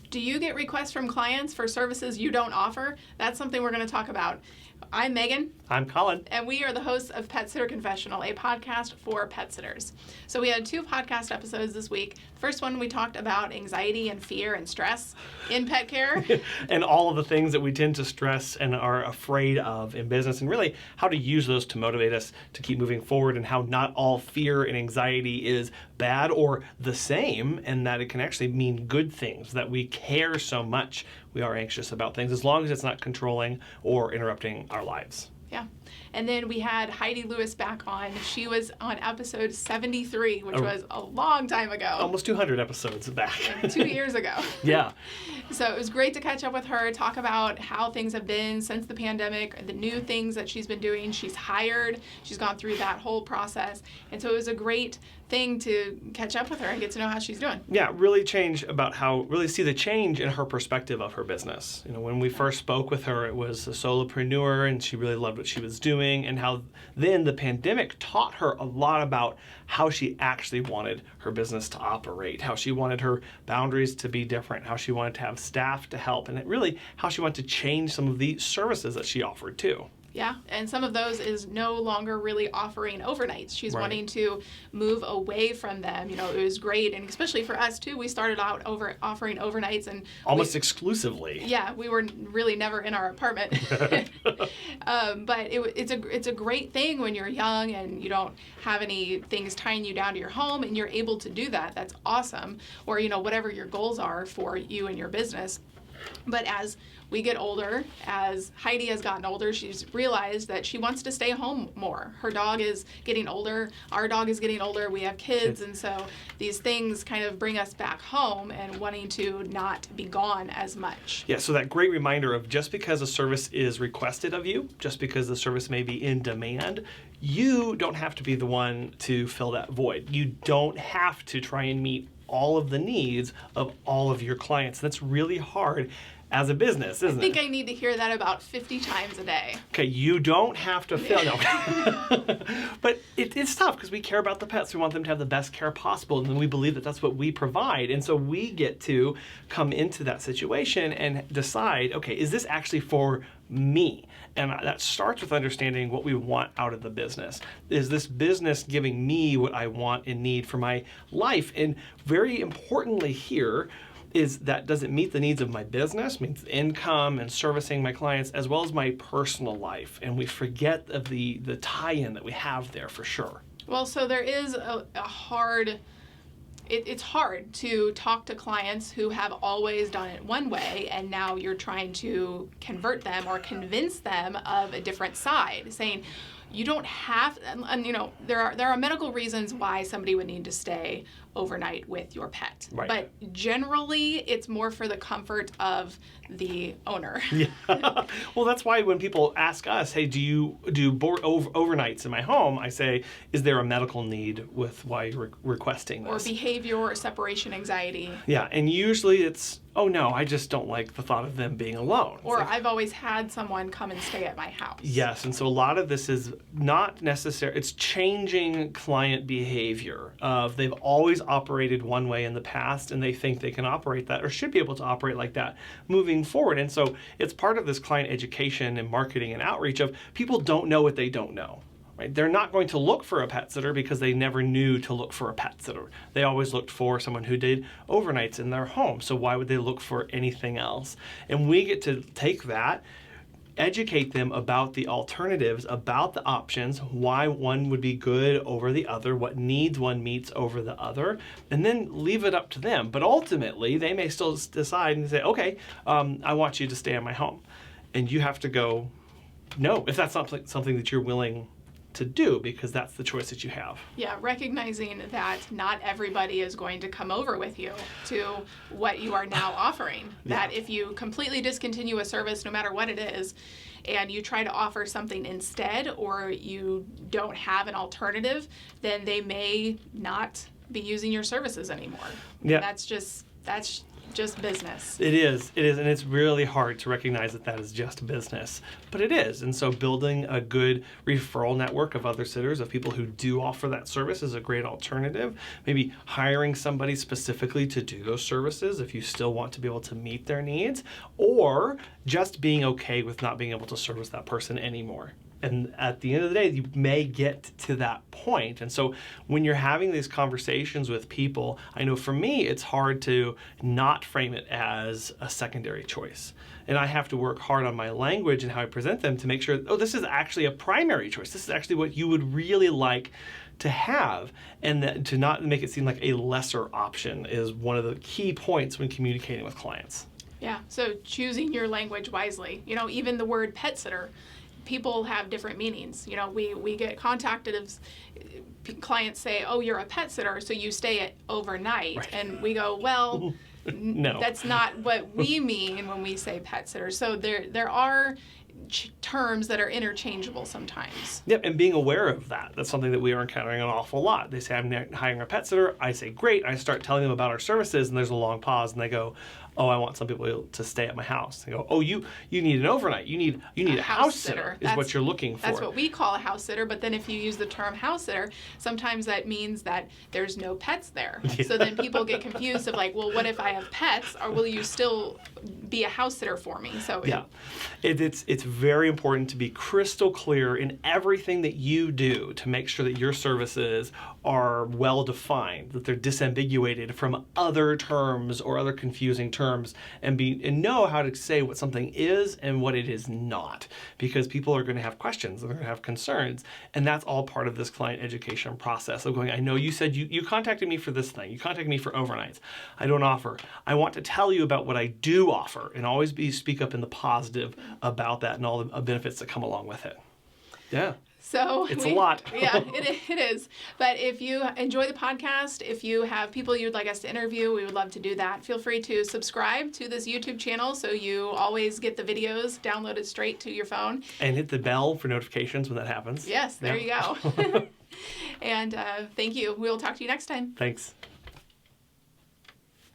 Do you get requests from clients for services you don't offer? That's something we're going to talk about. I'm Megan. I'm Colin. And we are the hosts of Pet Sitter Confessional, a podcast for pet sitters. So we had 2 podcast episodes this week. The first one, we talked about anxiety and fear and stress in pet care. And all of the things that we tend to stress and are afraid of in business, and really how to use those to motivate us to keep moving forward, and how not all fear and anxiety is bad or the same, and that it can actually mean good things, that we care so much. We are anxious about things as long as it's not controlling or interrupting our lives. Yeah. And then we had Heidi Lewis back on. She was on episode 73, which was a long time ago. Almost 200 episodes back. 2 years ago. Yeah. So it was great to catch up with her, talk about how things have been since the pandemic, the new things that she's been doing. She's hired. She's gone through that whole process. And so it was a great thing to catch up with her and get to know how she's doing. Yeah, really see the change in her perspective of her business. You know, when we first spoke with her, it was a solopreneur, and she really loved what she was doing, and how then the pandemic taught her a lot about how she actually wanted her business to operate, how she wanted her boundaries to be different, how she wanted to have staff to help, and really how she wanted to change some of the services that she offered too. Yeah, and some of those is no longer really offering overnights. She's wanting to move away from them. You know, it was great, and especially for us too, we started out offering overnights and almost exclusively. Yeah, we were really never in our apartment. But it's a great thing when you're young and you don't have any things tying you down to your home, and you're able to do that. That's awesome. Or, you know, whatever your goals are for you and your business. But as we get older, as Heidi has gotten older, she's realized that she wants to stay home more. Her dog is getting older. Our dog is getting older. We have kids. And so these things kind of bring us back home and wanting to not be gone as much. Yeah, so that great reminder of just because a service is requested of you, just because the service may be in demand, you don't have to be the one to fill that void. You don't have to try and meet all of the needs of all of your clients. That's really hard as a business, isn't it? I think I need to hear that about 50 times a day. Okay, you don't have to fill. No. But it's tough because we care about the pets. We want them to have the best care possible, and we believe that that's what we provide. And so we get to come into that situation and decide, okay, is this actually for me? And that starts with understanding what we want out of the business. Is this business giving me what I want and need for my life? And very importantly here is that does it meet the needs of my business, means income and servicing my clients, as well as my personal life? And we forget of the tie-in that we have there for sure. Well, so there is it's hard to talk to clients who have always done it one way, and now you're trying to convert them or convince them of a different side, saying you don't have, and you know, there are medical reasons why somebody would need to stay overnight with your pet. Right. But generally, it's more for the comfort of the owner. Yeah. Well, that's why when people ask us, hey, do you do overnights in my home? I say, is there a medical need with why you're requesting this? Or behavior or separation anxiety. Yeah, and usually it's, oh no, I just don't like the thought of them being alone. Or I've always had someone come and stay at my house. Yes, and so a lot of this is not necessary. It's changing client behavior. They've always operated one way in the past, and they think they can operate that or should be able to operate like that moving forward. And so it's part of this client education and marketing and outreach of people don't know what they don't know. Right? They're not going to look for a pet sitter because they never knew to look for a pet sitter. They always looked for someone who did overnights in their home. So why would they look for anything else? And we get to take that, educate them about the alternatives, about the options, why one would be good over the other, what needs one meets over the other, and then leave it up to them. But ultimately, they may still decide and say, okay, I want you to stay in my home. And you have to go, no, if that's not something that you're willing to do, because that's the choice that you have. Yeah, recognizing that not everybody is going to come over with you to what you are now offering. That if you completely discontinue a service, no matter what it is, and you try to offer something instead, or you don't have an alternative, then they may not be using your services anymore. Yeah. That's just business. It is, and it's really hard to recognize that that is just business, but it is. And so building a good referral network of other sitters, of people who do offer that service, is a great alternative. Maybe hiring somebody specifically to do those services if you still want to be able to meet their needs, or just being okay with not being able to service that person anymore. And at the end of the day, you may get to that point. And so when you're having these conversations with people, I know for me, it's hard to not frame it as a secondary choice. And I have to work hard on my language and how I present them to make sure, oh, this is actually a primary choice. This is actually what you would really like to have, and that to not make it seem like a lesser option is one of the key points when communicating with clients. Yeah, so choosing your language wisely. Even the word pet sitter, people have different meanings. We get contacted if clients say, oh, you're a pet sitter, so you stay overnight. Right. And we go, well, no, that's not what we mean when we say pet sitter. So there are terms that are interchangeable sometimes. Yep, and being aware of that. That's something that we are encountering an awful lot. They say, I'm hiring a pet sitter. I say, great. I start telling them about our services, and there's a long pause, and they go, oh, I want some people to stay at my house. They go, oh, you need an overnight. You need a house sitter is what you're looking for. That's what we call a house sitter, but then if you use the term house sitter, sometimes that means that there's no pets there. Yeah. So then people get confused of like, well, what if I have pets, or will you still be a house sitter for me? So yeah, it's very important to be crystal clear in everything that you do to make sure that your services are well defined, that they're disambiguated from other terms or other confusing terms, and know how to say what something is and what it is not, because people are going to have questions, they're going to have concerns, and that's all part of this client education process of going, I know you said you contacted me for this thing, you contacted me for overnights. I don't offer. I want to tell you about what I do offer, and always speak up in the positive about that and all the benefits that come along with it. Yeah. So it's a lot. Yeah, it is. But if you enjoy the podcast, if you have people you'd like us to interview, we would love to do that. Feel free to subscribe to this YouTube channel so you always get the videos downloaded straight to your phone. And hit the bell for notifications when that happens. Yes, there you go. And thank you. We'll talk to you next time. Thanks.